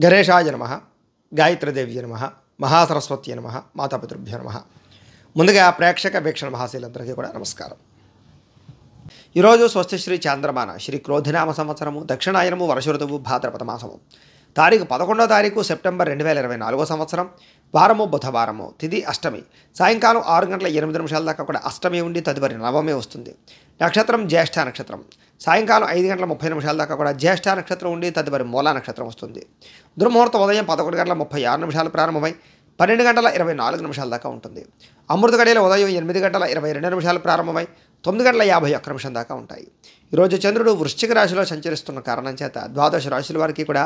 గణేశాయ నమః, గాయత్రీదేవ్య నమః, మహాసరస్వత్యై నమః, మాతాపితృభ్యో నమః. ముందుగా ప్రేక్షక వీక్షణ మహాశీలందరికీ కూడా నమస్కారం. ఈరోజు స్వస్తి శ్రీ చాంద్రమాన శ్రీ క్రోధినామ సంవత్సరము దక్షిణాయనము వర్ష ఋతువు భాద్రపద మాసము తారీఖు 11వ సెప్టెంబర్ 2024 సంవత్సరం వారము బుధవారము తిథి అష్టమి సాయంకాలం 6:08 దాకా కూడా అష్టమి ఉండి తదుపరి నవమి వస్తుంది. నక్షత్రం జ్యేష్ఠ నక్షత్రం సాయంకాలం 5:30 దాకా కూడా జ్యేష్ఠ నక్షత్రం ఉండి తదుపరి మూలా నక్షత్రం వస్తుంది. దుర్ముహూర్తం ఉదయం 11:36 ప్రారంభమై 12:24 దాకా ఉంటుంది. అమృత గడియలు ఉదయం 8:22 ప్రారంభమై 9:51 దాకా ఉంటాయి. ఈరోజు చంద్రుడు వృశ్చిక రాశిలో సంచరిస్తున్న కారణం చేత ద్వాదశ రాశుల వారికి కూడా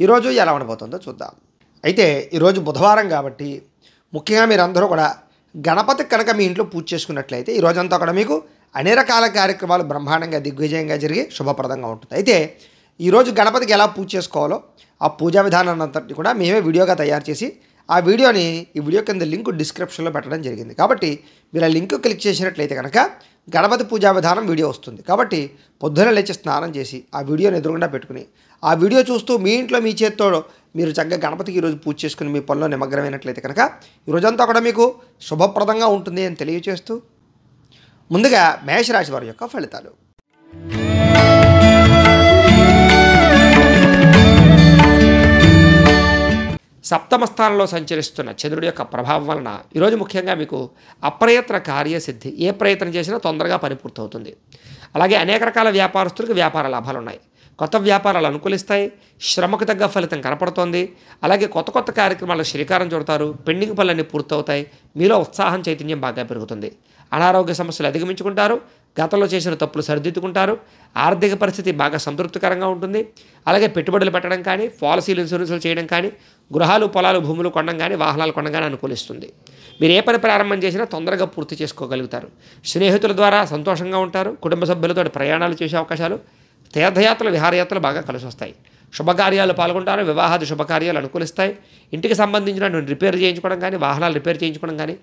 ఈరోజు ఎలా ఉండబోతుందో చూద్దాం. అయితే ఈరోజు బుధవారం కాబట్టి ముఖ్యంగా మీరందరూ కూడా గణపతి కనుక మీ ఇంట్లో పూజ చేసుకున్నట్లయితే ఈ రోజంతా కూడా మీకు అన్ని రకాల కార్యక్రమాలు బ్రహ్మాండంగా దిగ్విజయంగా జరిగి శుభప్రదంగా ఉంటుంది. అయితే ఈరోజు గణపతికి ఎలా పూజ చేసుకోవాలో ఆ పూజా విధానాన్ని అంతటి కూడా మేమే వీడియోగా తయారు చేసి ఆ వీడియోని ఈ వీడియో కింద లింక్ డిస్క్రిప్షన్లో పెట్టడం జరిగింది. కాబట్టి మీరు ఆ లింక్ క్లిక్ చేసినట్లయితే కనుక గణపతి పూజా విధానం వీడియో వస్తుంది. కాబట్టి పొద్దున లేచి స్నానం చేసి ఆ వీడియోని ఎదురుగుండా పెట్టుకుని ఆ వీడియో చూస్తూ మీ ఇంట్లో మీ చేత్తో మీరు చక్కగా గణపతికి ఈరోజు పూజ చేసుకుని మీ పనిలో నిమగ్నమైనట్లయితే కనుక ఈరోజంతా కూడా మీకు శుభప్రదంగా ఉంటుంది అని తెలియజేస్తూ ముందుగా మేషరాశి వారి యొక్క ఫలితాలు. సప్తమ స్థానంలో సంచరిస్తున్న చంద్రుడి యొక్క ప్రభావం వలన ఈరోజు ముఖ్యంగా మీకు అప్రయత్న కార్యసిద్ధి, ఏ ప్రయత్నం చేసినా తొందరగా పని పూర్తవుతుంది. అలాగే అనేక రకాల వ్యాపారస్తులకు వ్యాపార లాభాలు ఉన్నాయి. కొత్త వ్యాపారాలు అనుకూలిస్తాయి. శ్రమకు తగ్గ ఫలితం కనపడుతోంది. అలాగే కొత్త కొత్త కార్యక్రమాలకు శ్రీకారం చుడతారు. పెండింగ్ పనులన్నీ పూర్తవుతాయి. మీలో ఉత్సాహం చైతన్యం బాగా పెరుగుతుంది. అనారోగ్య సమస్యలు అధిగమించుకుంటారు. గతంలో చేసిన తప్పులు సరిదిద్దుకుంటారు. ఆర్థిక పరిస్థితి బాగా సంతృప్తికరంగా ఉంటుంది. అలాగే పెట్టుబడులు పెట్టడం కానీ, పాలసీలు ఇన్సూరెన్సులు చేయడం కానీ, గృహాలు పొలాలు భూములు కొనడం కానీ, వాహనాలు కొనడం కానీ అనుకూలిస్తుంది. మీరు ఏ పని ప్రారంభం చేసినా తొందరగా పూర్తి చేసుకోగలుగుతారు. స్నేహితుల ద్వారా సంతోషంగా ఉంటారు. కుటుంబ సభ్యులతో ప్రయాణాలు చేసే అవకాశాలు, తీర్థయాత్రలు విహారయాత్రలు బాగా కలిసి వస్తాయి. శుభకార్యాలు పాల్గొంటారు. వివాహాది శుభకార్యాలు అనుకూలిస్తాయి. ఇంటికి సంబంధించిన రిపేర్ చేయించుకోవడం కానీ, వాహనాలు రిపేర్ చేయించుకోవడం కానీ,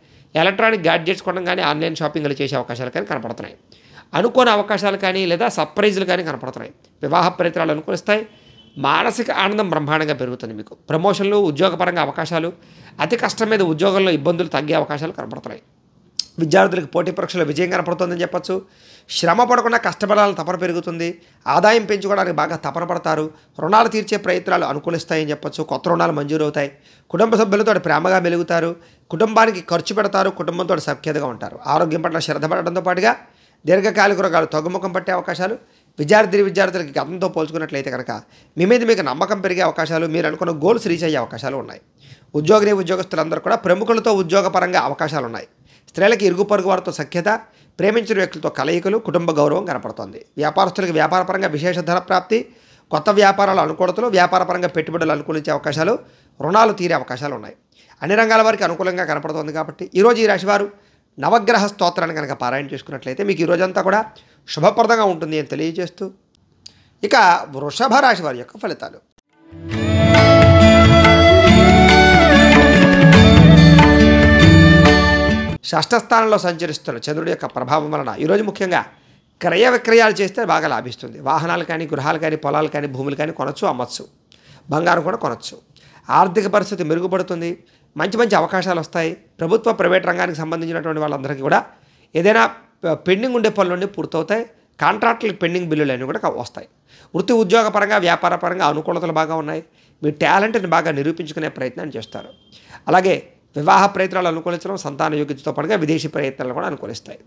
ఎలక్ట్రానిక్ గ్యాడ్జెట్స్ కొనడం కానీ, ఆన్లైన్ షాపింగ్లు చేసే అవకాశాలు కానీ కనపడుతున్నాయి. అనుకోని అవకాశాలు కానీ లేదా సర్ప్రైజులు కానీ కనపడుతున్నాయి. వివాహ ప్రయత్నాలు అనుకూలిస్తాయి. మానసిక ఆనందం బ్రహ్మాండంగా పెరుగుతుంది. మీకు ప్రమోషన్లు, ఉద్యోగపరంగా అవకాశాలు, అతి కష్టం మీద ఉద్యోగంలో ఇబ్బందులు తగ్గే అవకాశాలు కనపడుతున్నాయి. విద్యార్థులకు పోటీ పరీక్షలో విజయం కనపడుతుందని చెప్పచ్చు. శ్రమ పడకుండా కష్టపడాలని తపన పెరుగుతుంది. ఆదాయం పెంచుకోవడానికి బాగా తపన పడతారు. రుణాలు తీర్చే ప్రయత్నాలు అనుకూలిస్తాయని చెప్పచ్చు. కొత్త రుణాలు మంజూరు అవుతాయి. కుటుంబ సభ్యులతో ప్రేమగా మెలుగుతారు. కుటుంబానికి ఖర్చు పెడతారు. కుటుంబంతో సఖ్యతగా ఉంటారు. ఆరోగ్యం పట్ల శ్రద్ధ పడడంతో పాటుగా దీర్ఘకాలిక రోగాలు తగ్గుముఖం పట్టే అవకాశాలు, విద్యార్థులకి గతంతో పోల్చుకున్నట్లయితే కనుక మీ మీద మీకు నమ్మకం పెరిగే అవకాశాలు, మీరు అనుకున్న గోల్స్ రీచ్ అయ్యే అవకాశాలు ఉన్నాయి. ఉద్యోగస్తులందరూ కూడా ప్రముఖులతో ఉద్యోగపరంగా అవకాశాలు ఉన్నాయి. స్త్రీలకి ఇరుగు పొరుగు వారితో సఖ్యత, ప్రేమించిన వ్యక్తులతో కలయికలు, కుటుంబ గౌరవం కనపడుతోంది. వ్యాపారస్తులకు వ్యాపారపరంగా విశేష ధన ప్రాప్తి, కొత్త వ్యాపారాలు అనుకూలతలు, వ్యాపారపరంగా పెట్టుబడులు అనుకూలించే అవకాశాలు, రుణాలు తీరే అవకాశాలు ఉన్నాయి. అన్ని రంగాల వారికి అనుకూలంగా కనపడుతోంది. కాబట్టి ఈరోజు ఈ రాశివారు నవగ్రహ స్తోత్రాన్ని కనుక పారాయణ చేసుకున్నట్లయితే మీకు ఈ రోజంతా కూడా శుభప్రదంగా ఉంటుంది అని తెలియజేస్తూ ఇక వృషభ రాశి వారి యొక్క ఫలితాలు. షష్ఠ స్థానంలో సంచరిస్తున్న చంద్రుడి యొక్క ప్రభావం వలన ఈరోజు ముఖ్యంగా క్రయ విక్రయాలు చేస్తే బాగా లాభిస్తుంది. వాహనాలు కానీ, గృహాలు కానీ, పొలాలు కానీ, భూములు కానీ కొనచ్చు, అమ్మచ్చు. బంగారం కూడా కొనచ్చు. ఆర్థిక పరిస్థితి మెరుగుపడుతుంది. మంచి మంచి అవకాశాలు వస్తాయి. ప్రభుత్వ ప్రైవేట్ రంగానికి సంబంధించినటువంటి వాళ్ళందరికీ కూడా ఏదైనా పెండింగ్ ఉండే పనులన్నీ పూర్తవుతాయి. కాంట్రాక్టులకు పెండింగ్ బిల్లులు అన్నీ కూడా వస్తాయి. వృత్తి ఉద్యోగపరంగా, వ్యాపారపరంగా అనుకూలతలు బాగా ఉన్నాయి. మీ టాలెంట్ని బాగా నిరూపించుకునే ప్రయత్నాన్ని చేస్తారు. అలాగే వివాహ ప్రయత్నాలు అనుకూలించడం, సంతాన యోగ్యతతో పాటుగా విదేశీ ప్రయత్నాలు కూడా అనుకూలిస్తాయి.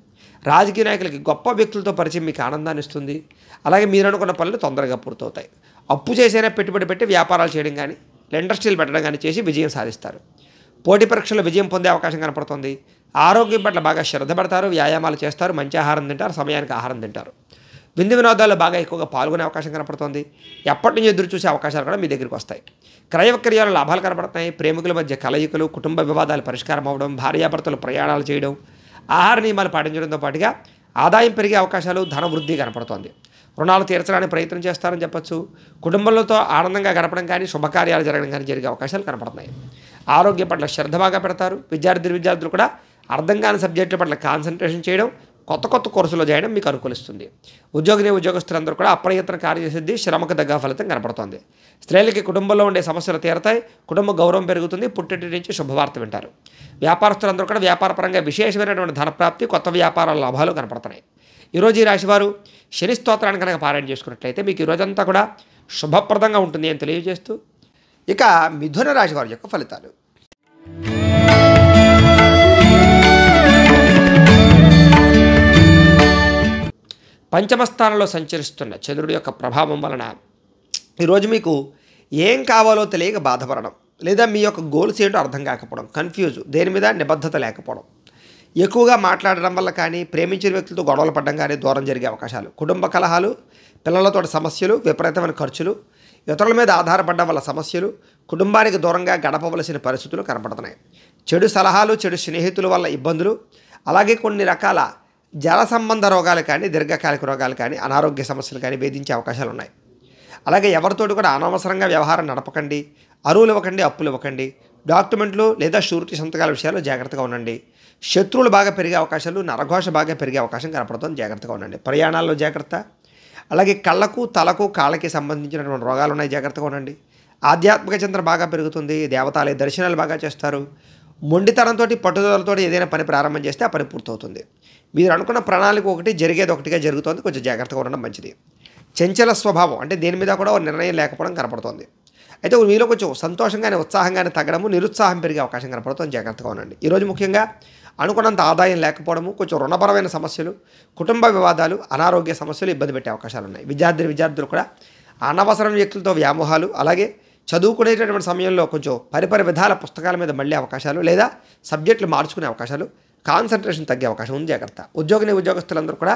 రాజకీయ నాయకులకి గొప్ప వ్యక్తులతో పరిచయం మీకు ఆనందాన్ని ఇస్తుంది. అలాగే మీరు అనుకున్న పనులు తొందరగా పూర్తవుతాయి. అప్పు చేసైనా పెట్టుబడి పెట్టి వ్యాపారాలు చేయడం కానీ, ఇండస్ట్రీలు పెట్టడం కానీ చేసి విజయం సాధిస్తారు. పోటీ పరీక్షల్లో విజయం పొందే అవకాశం కనపడుతుంది. ఆరోగ్యం పట్ల బాగా శ్రద్ధ పడతారు. వ్యాయామాలు చేస్తారు. మంచి ఆహారం తింటారు. సమయానికి ఆహారం తింటారు. విందు వినోదాల్లో బాగా ఎక్కువగా పాల్గొనే అవకాశం కనపడుతుంది. ఎప్పటి నుంచి ఎదురు చూసే అవకాశాలు కూడా మీ దగ్గరికి వస్తాయి. క్రయ విక్రయాలు లాభాలు కనపడుతున్నాయి. ప్రేమికుల మధ్య కలయికలు, కుటుంబ వివాదాలు పరిష్కారం అవ్వడం, భార్యాభర్తలు ప్రయాణాలు చేయడం, ఆహార నియమాలు పాటించడంతో పాటుగా ఆదాయం పెరిగే అవకాశాలు, ధన వృద్ధి కనపడుతోంది. రుణాలు తీర్చడానికి ప్రయత్నం చేస్తారని చెప్పచ్చు. కుటుంబంతో ఆనందంగా గడపడం కానీ, శుభకార్యాలు జరగడం కానీ జరిగే అవకాశాలు కనపడుతున్నాయి. ఆరోగ్యం పట్ల శ్రద్ధ బాగా పెడతారు. విద్యార్థులు కూడా అర్థం కాని సబ్జెక్టుల పట్ల కాన్సన్ట్రేషన్ చేయడం, కొత్త కొత్త కోర్సులో చేయడం మీకు అనుకూలిస్తుంది. ఉద్యోగస్తులందరూ కూడా అప్రయత్న కార్యసిద్ధి, శ్రమకు తగ్గ ఫలితం కనపడుతోంది. స్త్రీలకి కుటుంబంలో ఉండే సమస్యలు తీరతాయి, కుటుంబ గౌరవం పెరుగుతుంది, పుట్టింటి నుంచి శుభవార్త వింటారు. వ్యాపారస్తులందరూ కూడా వ్యాపారపరంగా విశేషమైనటువంటి ధనప్రాప్తి, కొత్త వ్యాపారాల లాభాలు కనపడుతున్నాయి. ఈరోజు ఈ రాశివారు శని స్తోత్రాన్ని కనుక పారాయణ చేసుకున్నట్లయితే మీకు ఈ రోజంతా కూడా శుభప్రదంగా ఉంటుంది అని తెలియజేస్తూ, ఇక మిథున రాశి వారి యొక్క ఫలితాలు. పంచమ స్థానంలో సంచరిస్తున్న చంద్రుడి యొక్క ప్రభావం వలన ఈరోజు మీకు ఏం కావాలో తెలియక బాధపడడం, లేదా మీ యొక్క గోల్స్ ఏంటో అర్థం కాకపోవడం, కన్ఫ్యూజ్, దేని మీద నిబద్ధత లేకపోవడం, ఎక్కువగా మాట్లాడడం వల్ల కానీ, ప్రేమించిన వ్యక్తులతో గొడవలు పడడం కానీ దూరం జరిగే అవకాశాలు, కుటుంబ కలహాలు, పిల్లలతో సమస్యలు, విపరీతమైన ఖర్చులు, ఇతరుల మీద ఆధారపడడం వల్ల సమస్యలు, కుటుంబానికి దూరంగా గడపవలసిన పరిస్థితులు కనపడుతున్నాయి. చెడు సలహాలు, చెడు స్నేహితుల వల్ల ఇబ్బందులు, అలాగే కొన్ని రకాల జల సంబంధ రోగాలు కానీ, దీర్ఘకాలిక రోగాలు కానీ, అనారోగ్య సమస్యలు కానీ వేధించే అవకాశాలు ఉన్నాయి. అలాగే ఎవరితోటి కూడా అనవసరంగా వ్యవహారం నడపకండి, అరువులు ఇవ్వకండి, అప్పులు ఇవ్వకండి, డాక్యుమెంట్లు లేదా షూరిటీ సంతకాల విషయాల్లో జాగ్రత్తగా ఉండండి. శత్రువులు బాగా పెరిగే అవకాశాలు, నరఘోష బాగా పెరిగే అవకాశం కనపడుతుంది, జాగ్రత్తగా ఉండండి. ప్రయాణాల్లో జాగ్రత్త. అలాగే కళ్ళకు, తలకు, కాళ్ళకి సంబంధించినటువంటి రోగాలు ఉన్నాయి, జాగ్రత్తగా ఉండండి. ఆధ్యాత్మిక చింతన బాగా పెరుగుతుంది, దేవతాలయ దర్శనాలు బాగా చేస్తారు. మొండితనంతో, పట్టుదలతో ఏదైనా పని ప్రారంభం చేస్తే ఆ పని పూర్తవుతుంది. మీరు అనుకున్న ప్రణాళిక ఒకటి, జరిగేది ఒకటిగా జరుగుతుంది, కొంచెం జాగ్రత్తగా ఉండడం మంచిది. చంచల స్వభావం అంటే దేని మీద కూడా నిర్ణయం లేకపోవడం కనపడుతుంది. అయితే మీలో కొంచెం సంతోషంగానే, ఉత్సాహంగానే తగ్గడము, నిరుత్సాహం పెరిగే అవకాశం కనపడుతుంది, జాగ్రత్తగా ఉండండి. ఈరోజు ముఖ్యంగా అనుకున్నంత ఆదాయం లేకపోవడము, కొంచెం రుణపరమైన సమస్యలు, కుటుంబ వివాదాలు, అనారోగ్య సమస్యలు ఇబ్బంది పెట్టే అవకాశాలు ఉన్నాయి. విద్యార్థులు కూడా అనవసరం వ్యక్తులతో వ్యామోహాలు, అలాగే చదువుకునేటటువంటి సమయంలో కొంచెం పరిపరి విధాల పుస్తకాల మీద మళ్ళీ అవకాశాలు, లేదా సబ్జెక్టులు మార్చుకునే అవకాశాలు, కాన్సన్ట్రేషన్ తగ్గే అవకాశం ఉంది, జాగ్రత్త. ఉద్యోగస్తులందరూ కూడా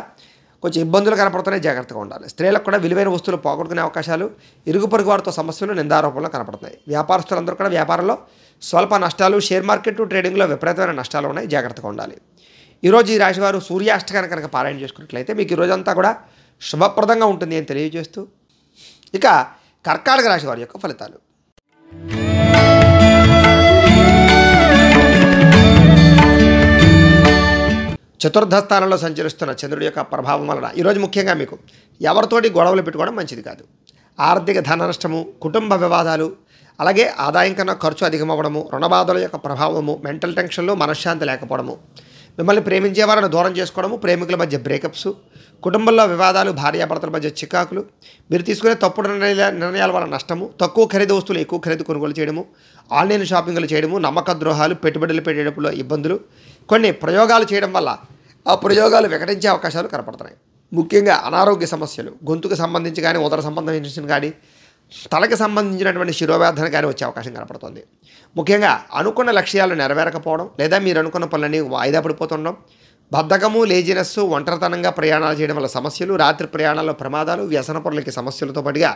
కొంచెం ఇబ్బందులు కనపడుతున్నాయి, జాగ్రత్తగా ఉండాలి. స్త్రీలకు కూడా విలువైన వస్తువులు పోగొట్టుకునే అవకాశాలు, ఇరుగు పొరుగు వారితో సమస్యలు, నిందారోపణలు కనపడుతున్నాయి. వ్యాపారస్తులందరూ కూడా వ్యాపారంలో స్వల్ప నష్టాలు, షేర్ మార్కెట్ ట్రేడింగ్లో విపరీతమైన నష్టాలు ఉన్నాయి, జాగ్రత్తగా ఉండాలి. ఈరోజు ఈ రాశివారు సూర్యాష్టకాన్ని కనుక పారాయణ చేసుకున్నట్లయితే మీకు ఈరోజంతా కూడా శుభప్రదంగా ఉంటుంది అని తెలియజేస్తూ, ఇక కర్కాటక రాశి వారి యొక్క ఫలితాలు. చతుర్థ స్థానంలో సంచరిస్తున్న చంద్రుడి యొక్క ప్రభావం వలన ఈరోజు ముఖ్యంగా మీకు ఎవరితోటి గొడవలు పెట్టుకోవడం మంచిది కాదు. ఆర్థిక ధన నష్టము, కుటుంబ వివాదాలు, అలాగే ఆదాయం కన్నా ఖర్చు అధికమవ్వడము, రుణబాధల యొక్క ప్రభావము, మెంటల్ టెన్షన్లు, మనశ్శాంతి లేకపోవడము, మిమ్మల్ని ప్రేమించే వారిని దూరం చేసుకోవడము, ప్రేమికుల మధ్య బ్రేకప్స్, కుటుంబంలో వివాదాలు, భార్యాభర్తల మధ్య చికాకులు, మీరు తీసుకునే తప్పుడు నిర్ణయాల వల్ల నష్టము, తక్కువ ఖరీదు వస్తువులు ఎక్కువ ఖరీదు కొనుగోలు చేయడము, ఆన్లైన్ షాపింగ్లు చేయడము, నమ్మక ద్రోహాలు, పెట్టుబడులు పెట్టేటప్పుడు ఇబ్బందులు, కొన్ని ప్రయోగాలు చేయడం వల్ల ఆ ప్రయోగాలు వికటించే అవకాశాలు కనపడుతున్నాయి. ముఖ్యంగా అనారోగ్య సమస్యలు, గొంతుకు సంబంధించి కానీ, ఉదర సంబంధించిన కానీ, తలకి సంబంధించినటువంటి శిరోవేదన కానీ వచ్చే అవకాశం కనపడుతుంది. ముఖ్యంగా అనుకున్న లక్ష్యాలు నెరవేరకపోవడం, లేదా మీరు అనుకున్న పనులన్నీ వాయిదా పడిపోతుండడం, బద్ధకము, లేజినెస్సు, ఒంటరితనంగా ప్రయాణాలు చేయడం వల్ల సమస్యలు, రాత్రి ప్రయాణాల్లో ప్రమాదాలు, వ్యసన పనులకి సమస్యలతో పాటుగా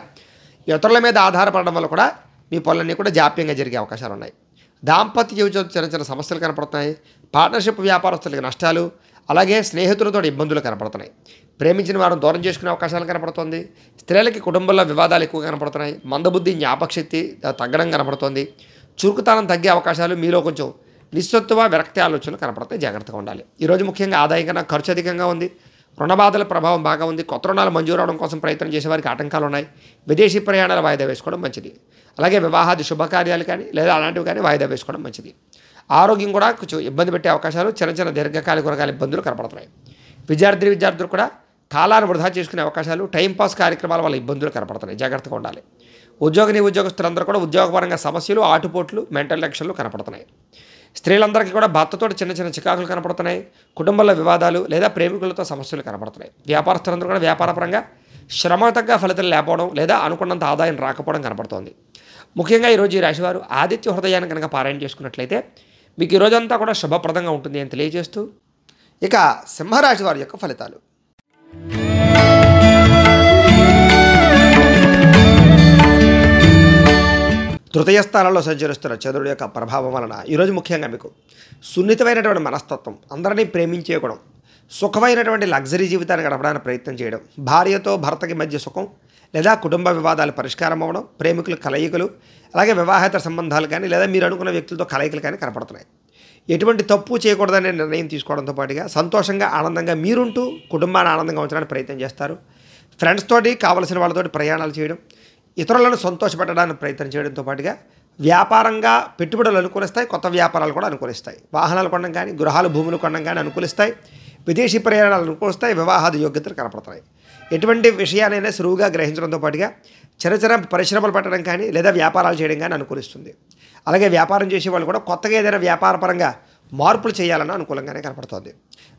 ఇతరుల మీద ఆధారపడడం వల్ల కూడా మీ పనులన్నీ కూడా జాప్యంగా జరిగే అవకాశాలు ఉన్నాయి. దాంపత్య జీవితంలో చిన్న చిన్న సమస్యలు కనపడుతున్నాయి. పార్ట్నర్షిప్ వ్యాపారస్తులకి నష్టాలు, అలాగే స్నేహితులతో ఇబ్బందులు కనపడుతున్నాయి. ప్రేమించిన వారిని దూరం చేసుకునే అవకాశాలు కనపడుతుంది. స్త్రీలకి కుటుంబంలో వివాదాలు ఎక్కువ కనపడుతున్నాయి. మందబుద్ధి, జ్ఞాపకశక్తి తగ్గడం కనపడుతుంది. చురుకుతనం తగ్గే అవకాశాలు, మీలో కొంచెం నిస్సత్తువ, విరక్తి ఆలోచనలు కనపడతాయి, జాగ్రత్తగా ఉండాలి. ఈరోజు ముఖ్యంగా ఆదాయం కన్నా ఖర్చు అధికంగా ఉంది, రుణబాధల ప్రభావం బాగా ఉంది. కొత్త రుణాలు మంజూరు అవడం కోసం ప్రయత్నం చేసే వారికి ఆటంకాలు ఉన్నాయి. విదేశీ ప్రయాణాలు వాయిదా వేసుకోవడం మంచిది. అలాగే వివాహాది శుభకార్యాలు కానీ, లేదా అలాంటివి కానీ వాయిదా వేసుకోవడం మంచిది. ఆరోగ్యం కూడా కొంచెం ఇబ్బంది పెట్టే అవకాశాలు, చిన్న దీర్ఘకాలిక రకాల ఇబ్బందులు కనపడుతున్నాయి. విద్యార్థులు కూడా కాలాన్ని వృధా చేసుకునే అవకాశాలు, టైంపాస్ కార్యక్రమాల వల్ల ఇబ్బందులు కనపడుతున్నాయి, జాగ్రత్తగా ఉండాలి. ఉద్యోగస్తులందరూ కూడా ఉద్యోగపరంగా సమస్యలు, ఆటుపోట్లు, మెంటల్ టెన్షన్లు కనపడుతున్నాయి. స్త్రీలందరికీ కూడా భర్తతో చిన్న చికాకులు కనపడుతున్నాయి. కుటుంబంలో వివాదాలు లేదా ప్రేమికులతో సమస్యలు కనపడుతున్నాయి. వ్యాపారస్తులందరూ కూడా వ్యాపారపరంగా శ్రమ తగ్గ ఫలితాలు లేకపోవడం, లేదా అనుకున్నంత ఆదాయం రాకపోవడం కనపడుతోంది. ముఖ్యంగా ఈరోజు ఈ రాశివారు ఆదిత్య హృదయాన్ని కనుక పారాయణ చేసుకున్నట్లయితే మీకు ఈ రోజంతా కూడా శుభప్రదంగా ఉంటుంది అని తెలియజేస్తూ, ఇక సింహరాశి వారి యొక్క ఫలితాలు. తృతీయ స్థానంలో సంచరిస్తున్న చంద్రుడి యొక్క ప్రభావం వలన ఈరోజు ముఖ్యంగా మీకు సున్నితమైనటువంటి మనస్తత్వం, అందరినీ ప్రేమించే గుణం, సుఖమైనటువంటి లగ్జరీ జీవితాన్ని గడపడానికి ప్రయత్నం చేయడం, భార్యతో భర్తకి మధ్య సుఖం లేదా కుటుంబ వివాదాలు పరిష్కారం అవ్వడం, ప్రేమికుల కలయికలు, అలాగే వివాహేతర సంబంధాలు కానీ, లేదా మీరు అనుకున్న వ్యక్తులతో కలయికలు కానీ కనపడుతున్నాయి. ఎటువంటి తప్పు చేయకూడదనే నిర్ణయం తీసుకోవడంతో పాటుగా సంతోషంగా ఆనందంగా మీరుంటూ కుటుంబాన్ని ఆనందంగా ఉంచడానికి ప్రయత్నం చేస్తారు. ఫ్రెండ్స్ తోటి కావలసిన వాళ్ళతోటి ప్రయాణాలు చేయడం, ఇతరులను సంతోషపెట్టడానికి ప్రయత్నం చేయడంతో పాటుగా వ్యాపారంగా పెట్టుబడులు అనుకూలిస్తాయి, కొత్త వ్యాపారాలు కూడా అనుకూలిస్తాయి. వాహనాలు కొనడం కానీ, గృహాలు భూములు కొనడం కానీ అనుకూలిస్తాయి. విదేశీ ప్రయాణాలు అనుకూలిస్తాయి. వివాహాది యోగ్యతలు కనపడతాయి. ఎటువంటి విషయాలైనా సులువుగా గ్రహించడంతో పాటుగా చిన్న పరిశ్రమలు పెట్టడం కానీ లేదా వ్యాపారాలు చేయడం కానీ అనుకూలిస్తుంది. అలాగే వ్యాపారం చేసే వాళ్ళు కూడా కొత్తగా ఏదైనా వ్యాపారపరంగా మార్పులు చేయాలన్న అనుకూలంగానే కనపడుతుంది.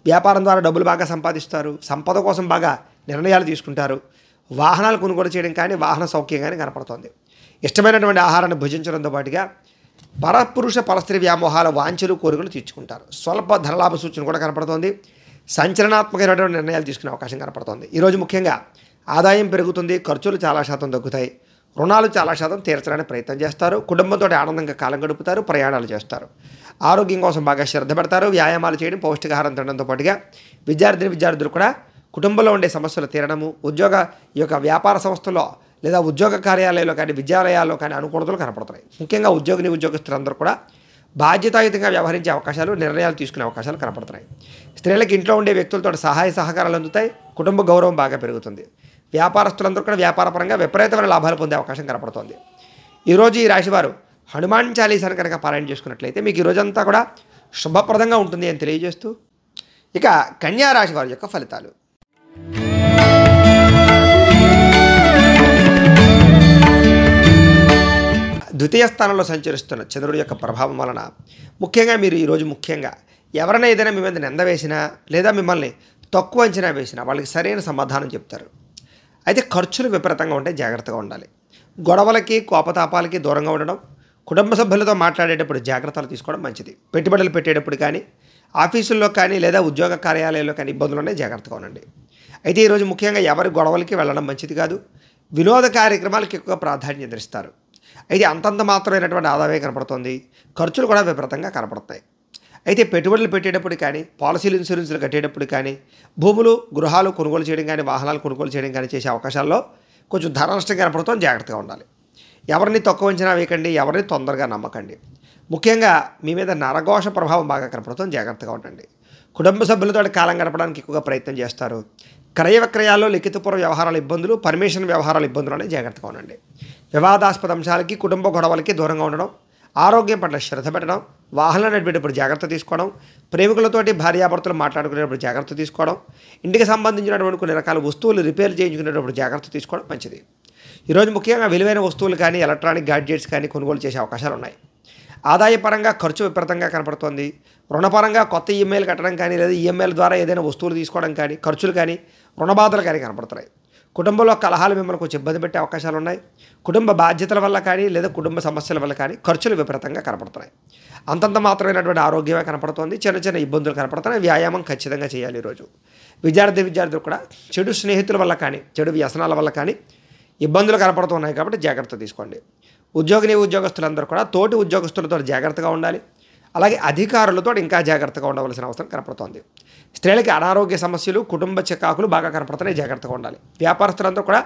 వ్యాపారం ద్వారా డబ్బులు బాగా సంపాదిస్తారు. సంపద కోసం బాగా నిర్ణయాలు తీసుకుంటారు. వాహనాలు కొనుగోలు చేయడం కానీ, వాహన సౌఖ్యం కానీ కనపడుతుంది. ఇష్టమైనటువంటి ఆహారాన్ని భుజించడంతో పాటుగా పరపురుష పరస్త్రీ వ్యామోహాల వాంఛలు కోరికలు తీర్చుకుంటారు. స్వల్ప ధనలాభ సూచన కూడా కనపడుతోంది. సంచలనాత్మకమైనటువంటి నిర్ణయాలు తీసుకునే అవకాశం కనపడుతోంది. ఈరోజు ముఖ్యంగా ఆదాయం పెరుగుతుంది. ఖర్చులు చాలా శాతం తగ్గుతాయి. రుణాలు చాలా శాతం తీర్చడానికి ప్రయత్నం చేస్తారు. కుటుంబంతో ఆనందంగా కాలం గడుపుతారు. ప్రయాణాలు చేస్తారు. ఆరోగ్యం కోసం బాగా శ్రద్ధ పెడతారు. వ్యాయామాలు చేయడం, పౌష్టికాహారం తినడంతో పాటుగా విద్యార్థులు కూడా కుటుంబంలో ఉండే సమస్యలు తీరడము, ఈ యొక్క వ్యాపార సంస్థల్లో లేదా ఉద్యోగ కార్యాలయాల్లో కానీ, విద్యాలయాల్లో కానీ అనుకూలతలు కనపడుతున్నాయి. ముఖ్యంగా ఉద్యోగస్తులందరూ కూడా బాధ్యతాయుతంగా వ్యవహరించే అవకాశాలు, నిర్ణయాలు తీసుకునే అవకాశాలు కనపడుతున్నాయి. స్త్రీలకు ఇంట్లో ఉండే వ్యక్తులతో సహాయ సహకారాలు అందుతాయి. కుటుంబ గౌరవం బాగా పెరుగుతుంది. వ్యాపారస్తులందరూ కూడా వ్యాపారపరంగా విపరీతమైన లాభాలు పొందే అవకాశం కనపడుతోంది. ఈరోజు ఈ రాశివారు హనుమాన్ చాలీసాను కనుక పారాయణ చేసుకున్నట్లయితే మీకు ఈ రోజంతా కూడా శుభప్రదంగా ఉంటుంది అని తెలియజేస్తూ, ఇక కన్యా రాశి వారి యొక్క ఫలితాలు. ద్వితీయ స్థానంలో సంచరిస్తున్న చంద్రుడి యొక్క ప్రభావం వలన ముఖ్యంగా మీరు ఈరోజు ఎవరైనా ఏదైనా మీ మీద నింద వేసినా లేదా మిమ్మల్ని తక్కువ అంచనా వేసినా వాళ్ళకి సరైన సమాధానం చెప్తారు. అయితే ఖర్చులు విపరీతంగా ఉంటే జాగ్రత్తగా ఉండాలి. గొడవలకి, కోపతాపాలకి దూరంగా ఉండడం, కుటుంబ సభ్యులతో మాట్లాడేటప్పుడు జాగ్రత్తలు తీసుకోవడం మంచిది. పెట్టుబడులు పెట్టేటప్పుడు కానీ, ఆఫీసుల్లో కానీ లేదా ఉద్యోగ కార్యాలయాల్లో కానీ ఇబ్బందులు ఉన్నాయి, జాగ్రత్తగా ఉండండి. అయితే ఈరోజు ముఖ్యంగా ఎవరి గొడవలకి వెళ్ళడం మంచిది కాదు. వినోద కార్యక్రమాలకు ఎక్కువ ప్రాధాన్యత ఇస్తారు. అయితే అంతంత మాత్రమైనటువంటి ఆదాయం కనపడుతుంది. ఖర్చులు కూడా విపరీతంగా కనపడుతున్నాయి. అయితే పెట్టుబడులు పెట్టేటప్పుడు కానీ, పాలసీలు, ఇన్సూరెన్సులు కట్టేటప్పుడు కానీ, భూములు, గృహాలు కొనుగోలు చేయడం కానీ, వాహనాలు కొనుగోలు చేయడం కానీ చేసే అవకాశాల్లో కొంచెం ధన నష్టం కనపడుతుంది, జాగ్రత్తగా ఉండాలి. ఎవరిని తక్కువ అంచనా వేయకండి, ఎవరిని తొందరగా నమ్మకండి. ముఖ్యంగా మీ మీద నరఘోష ప్రభావం బాగా కనపడుతుంది, జాగ్రత్తగా ఉండండి. కుటుంబ సభ్యులతో కాలం గడపడానికి ఎక్కువగా ప్రయత్నం చేస్తారు. క్రయ విక్రయాల్లో లిఖితపూర్వ వ్యవహారాల ఇబ్బందులు, పర్మిషన్ వ్యవహారాల ఇబ్బందులు అనేవి జాగ్రత్తగా ఉండండి. వివాదాస్పద అంశాలకి, కుటుంబ గొడవలకి దూరంగా ఉండడం, ఆరోగ్యం పట్ల శ్రద్ధ పెట్టడం, వాహనాలు నడిపేటప్పుడు జాగ్రత్త తీసుకోవడం, ప్రేమికులతోటి భార్యాభర్తలు మాట్లాడుకునేటప్పుడు జాగ్రత్త తీసుకోవడం, ఇంటికి సంబంధించినటువంటి కొన్ని రకాల వస్తువులు రిపేర్ చేయించుకునేటప్పుడు జాగ్రత్త తీసుకోవడం మంచిది. ఈరోజు ముఖ్యంగా విలువైన వస్తువులు కానీ, ఎలక్ట్రానిక్ గాడ్జెట్స్ కానీ కొనుగోలు చేసే అవకాశాలు ఉన్నాయి. ఆదాయపరంగా ఖర్చు విపరీతంగా కనపడుతోంది. రుణపరంగా కొత్త ఈఎంఐలు కట్టడం కానీ లేదా ఈఎంఐల ద్వారా ఏదైనా వస్తువులు తీసుకోవడం కానీ, ఖర్చులు కానీ, రుణబాధలు కానీ కనపడుతున్నాయి. కుటుంబంలో కలహాలు మిమ్మల్ని కొంచెం ఇబ్బంది పెట్టే అవకాశాలు ఉన్నాయి. కుటుంబ బాధ్యతల వల్ల కానీ లేదా కుటుంబ సమస్యల వల్ల కానీ ఖర్చులు విపరీతంగా కనపడుతున్నాయి. అంతంత మాత్రమైనటువంటి ఆరోగ్యమే కనపడుతోంది. చిన్న ఇబ్బందులు కనపడుతున్నాయి. వ్యాయామం ఖచ్చితంగా చేయాలి. ఈరోజు విద్యార్థులు కూడా చెడు స్నేహితుల వల్ల కానీ, చెడు వ్యసనాల వల్ల కానీ ఇబ్బందులు కనపడుతున్నాయి కాబట్టి జాగ్రత్త తీసుకోండి. ఉద్యోగస్తులందరూ కూడా తోటి ఉద్యోగస్తులతో జాగ్రత్తగా ఉండాలి. అలాగే అధికారులతో ఇంకా జాగ్రత్తగా ఉండవలసిన అవసరం కనపడుతోంది. స్త్రీలకి అనారోగ్య సమస్యలు, కుటుంబ చికాకులు బాగా కనపడుతున్నాయి, జాగ్రత్తగా ఉండాలి. వ్యాపారస్తులందరూ కూడా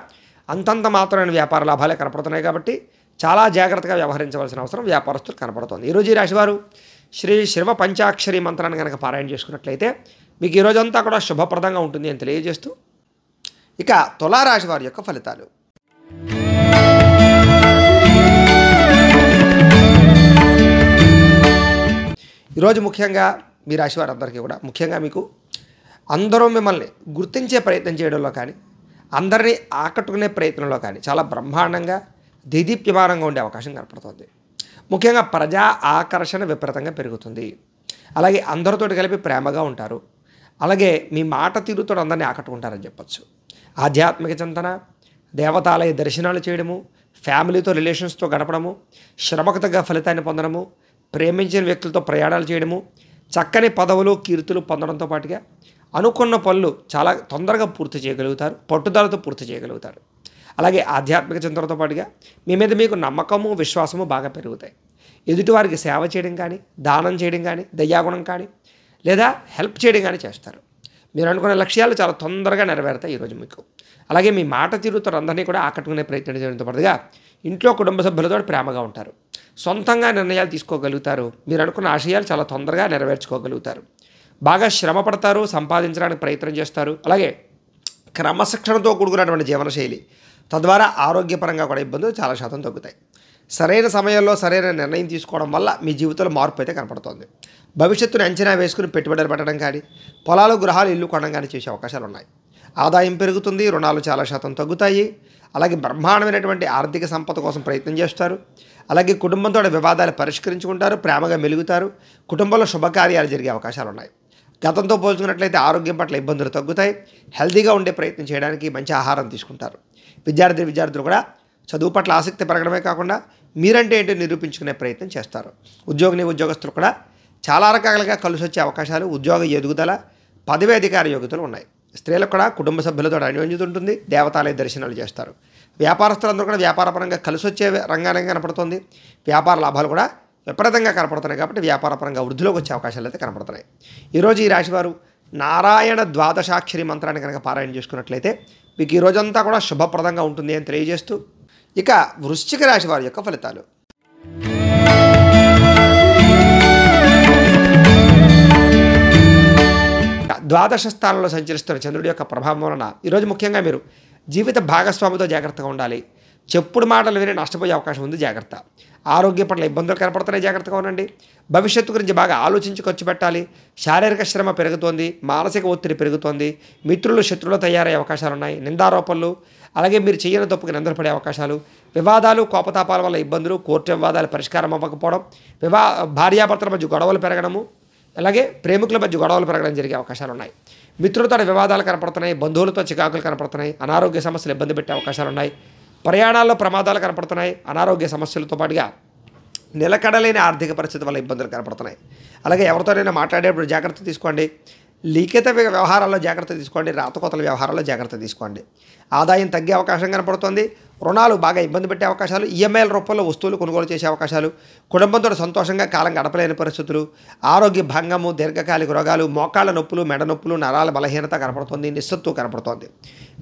అంతంత మాత్రమైన వ్యాపార లాభాలే కనపడుతున్నాయి కాబట్టి చాలా జాగ్రత్తగా వ్యవహరించవలసిన అవసరం వ్యాపారస్తులు కనపడుతోంది. ఈరోజు ఈ రాశివారు శ్రీ శివ పంచాక్షరి మంత్రాన్ని కనుక పారాయణ చేసుకున్నట్లయితే మీకు ఈ రోజంతా కూడా శుభప్రదంగా ఉంటుంది అని తెలియజేస్తూ, ఇక తులారాశి వారి యొక్క ఫలితాలు. ఈరోజు ముఖ్యంగా మీ రాశి వారందరికీ కూడా ముఖ్యంగా మీకు అందరూ మిమ్మల్ని గుర్తించే ప్రయత్నం చేయడంలో కానీ, అందరినీ ఆకట్టుకునే ప్రయత్నంలో కానీ చాలా బ్రహ్మాండంగా దేదీప్యమానంగా ఉండే అవకాశం కనపడుతుంది. ముఖ్యంగా ప్రజా ఆకర్షణ విపరీతంగా పెరుగుతుంది. అలాగే అందరితో కలిపి ప్రేమగా ఉంటారు. అలాగే మీ మాట తీరుతో అందరినీ ఆకట్టుకుంటారని చెప్పచ్చు. ఆధ్యాత్మిక చింతన, దేవతాలయ దర్శనాలు చేయడము, ఫ్యామిలీతో రిలేషన్స్తో గడపడము, శ్రమకు తగ్గ ఫలితాన్ని పొందడము, ప్రేమించిన వ్యక్తులతో ప్రయాణాలు చేయడము, చక్కని పదవులు, కీర్తులు పొందడంతో పాటుగా అనుకున్న పనులు చాలా తొందరగా పూర్తి చేయగలుగుతారు, పట్టుదలతో పూర్తి చేయగలుగుతారు. అలాగే ఆధ్యాత్మిక చింతనతో పాటుగా మీ మీద మీకు నమ్మకము, విశ్వాసము బాగా పెరుగుతాయి. ఎదుటివారికి సేవ చేయడం కానీ, దానం చేయడం కానీ, దయాగుణం కానీ లేదా హెల్ప్ చేయడం కానీ చేస్తారు. మీరు అనుకున్న లక్ష్యాలు చాలా తొందరగా నెరవేరుతాయి ఈరోజు మీకు. అలాగే మీ మాట తీరుతో అందరినీ కూడా ఆకట్టుకునే ప్రయత్నం చేయడంతో పాటుగా ఇంట్లో కుటుంబ సభ్యులతో ప్రేమగా ఉంటారు. సొంతంగా నిర్ణయాలు తీసుకోగలుగుతారు. మీరు అనుకున్న ఆశయాలు చాలా తొందరగా నెరవేర్చుకోగలుగుతారు. బాగా శ్రమ పడతారు, సంపాదించడానికి ప్రయత్నం చేస్తారు. అలాగే క్రమశిక్షణతో కూడుకున్నటువంటి జీవనశైలి, తద్వారా ఆరోగ్యపరంగా కూడా ఇబ్బందులు చాలా శాతం తగ్గుతాయి. సరైన సమయంలో సరైన నిర్ణయం తీసుకోవడం వల్ల మీ జీవితంలో మార్పు అయితే కనపడుతుంది. భవిష్యత్తును అంచనా వేసుకుని పెట్టుబడులు పెట్టడం కానీ, పొలాలు, గృహాలు, ఇల్లు కొనడం కానీ చేసే అవకాశాలు ఉన్నాయి. ఆదాయం పెరుగుతుంది, రుణాలు చాలా శాతం తగ్గుతాయి. అలాగే బ్రహ్మాండమైనటువంటి ఆర్థిక సంపద కోసం ప్రయత్నం చేస్తారు. అలాగే కుటుంబంతో వివాదాలు పరిష్కరించుకుంటారు, ప్రేమగా మెలుగుతారు. కుటుంబంలో శుభకార్యాలు జరిగే అవకాశాలు ఉన్నాయి. గతంతో పోల్చుకున్నట్లయితే ఆరోగ్యం పట్ల ఇబ్బందులు తగ్గుతాయి. హెల్తీగా ఉండే ప్రయత్నం చేయడానికి మంచి ఆహారం తీసుకుంటారు. విద్యార్థులు కూడా చదువు పట్ల ఆసక్తి పెరగడమే కాకుండా మీరంటే ఏంటో నిరూపించుకునే ప్రయత్నం చేస్తారు. ఉద్యోగస్తులు కూడా చాలా రకాలుగా కలిసి వచ్చే అవకాశాలు, ఉద్యోగ ఎదుగుదల, పదవి అధికార యోగ్యతలు ఉన్నాయి. స్త్రీలకు కూడా కుటుంబ సభ్యులతో అన్యోన్యత ఉంటుంది. దేవతాలయ దర్శనాలు చేస్తారు. వ్యాపారస్తులందరూ కూడా వ్యాపారపరంగా కలిసి వచ్చే రంగానే కనపడుతుంది. వ్యాపార లాభాలు కూడా విపరీతంగా కనపడుతున్నాయి కాబట్టి వ్యాపారపరంగా వృద్ధిలోకి వచ్చే అవకాశాలు అయితే కనపడుతున్నాయి. ఈరోజు ఈ రాశివారు నారాయణ ద్వాదశాక్షరి మంత్రాన్ని కనుక పారాయణ చేసుకున్నట్లయితే మీకు ఈ రోజంతా కూడా శుభప్రదంగా ఉంటుంది అని తెలియజేస్తూ, ఇక వృశ్చిక రాశి వారి యొక్క ఫలితాలు. ద్వాదశ స్థానంలో సంచరిస్తున్న చంద్రుడి యొక్క ప్రభావం వలన ఈరోజు ముఖ్యంగా మీరు జీవిత భాగస్వామితో జాగ్రత్తగా ఉండాలి. చెప్పుడు మాటలు విని నష్టపోయే అవకాశం ఉంది, జాగ్రత్త. ఆరోగ్య పట్ల ఇబ్బందులు కనపడుతున్నాయి, జాగ్రత్తగా ఉండండి. భవిష్యత్తు గురించి బాగా ఆలోచించి ఖర్చు పెట్టాలి. శారీరక శ్రమ పెరుగుతోంది, మానసిక ఒత్తిడి పెరుగుతోంది. మిత్రులు శత్రువులు తయారయ్యే అవకాశాలు ఉన్నాయి. నిందారోపణలు, అలాగే మీరు చేయని తప్పుకి నిందపడే అవకాశాలు, వివాదాలు, కోపతాపాల వల్ల ఇబ్బందులు, కోర్టు వివాదాలు పరిష్కారం అవ్వకపోవడం, భార్యాభర్తల మధ్య గొడవలు పెరగడము, అలాగే ప్రేమికుల మధ్య గొడవలు పెరగడం జరిగే అవకాశాలు ఉన్నాయి. మిత్రులతో వివాదాలు కనపడుతున్నాయి, బంధువులతో చికాకులు కనపడుతున్నాయి, అనారోగ్య సమస్యలు ఇబ్బంది పెట్టే అవకాశాలు ఉన్నాయి. ప్రయాణాల్లో ప్రమాదాలు కనపడుతున్నాయి. అనారోగ్య సమస్యలతో పాటుగా నిలకడలేని ఆర్థిక పరిస్థితి వల్ల ఇబ్బందులు కనపడుతున్నాయి. అలాగే ఎవరితోనైనా మాట్లాడేటప్పుడు జాగ్రత్త తీసుకోండి. లిఖిత వ్యవహారాల్లో జాగ్రత్త తీసుకోండి. రాతకోతల వ్యవహారాల్లో జాగ్రత్త తీసుకోండి. ఆదాయం తగ్గే అవకాశం కనపడుతుంది. రుణాలు బాగా ఇబ్బంది పెట్టే అవకాశాలు, ఈఎంఐల రూపంలో వస్తువులు కొనుగోలు చేసే అవకాశాలు, కుటుంబంతో సంతోషంగా కాలం గడపలేని పరిస్థితులు, ఆరోగ్య భంగము, దీర్ఘకాలిక రోగాలు, మోకాళ్ళ నొప్పులు, మెడ నొప్పులు, నరాల బలహీనత కనపడుతుంది, నిస్సత్తువ కనపడుతోంది.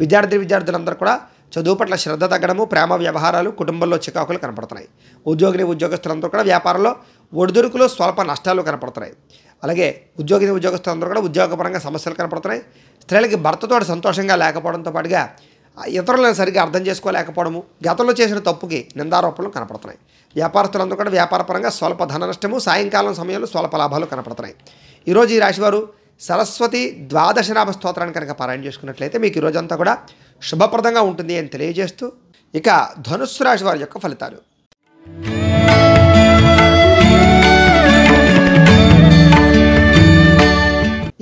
విద్యార్థులందరూ కూడా చదువు పట్ల శ్రద్ధ తగ్గడము, ప్రేమ వ్యవహారాలు, కుటుంబంలో చికాకులు కనపడుతున్నాయి. ఉద్యోగస్తులందరూ కూడా వ్యాపారంలో ఒడిదుడుకులు, స్వల్ప నష్టాలు కనపడుతున్నాయి. అలాగే ఉద్యోగస్తులందరూ కూడా ఉద్యోగపరంగా సమస్యలు కనపడుతున్నాయి. స్త్రీలకి భర్తతో సంతోషంగా లేకపోవడంతో పాటుగా ఇతరులను సరిగ్గా అర్థం చేసుకోలేకపోవడము, గతంలో చేసిన తప్పుకి నిందారోపణలు కనపడుతున్నాయి. వ్యాపారస్తులందరూ కూడా వ్యాపారపరంగా స్వల్ప ధన నష్టము, సాయంకాలం సమయంలో స్వల్ప లాభాలు కనపడుతున్నాయి. ఈరోజు ఈ రాశివారు సరస్వతి ద్వాదశనామ స్తోత్రాన్ని కనుక పారాయణ చేసుకున్నట్లయితే మీకు ఈ రోజంతా కూడా శుభప్రదంగా ఉంటుంది అని తెలియజేస్తూ, ఇక ధనుస్సు రాశి వారి యొక్క ఫలితాలు.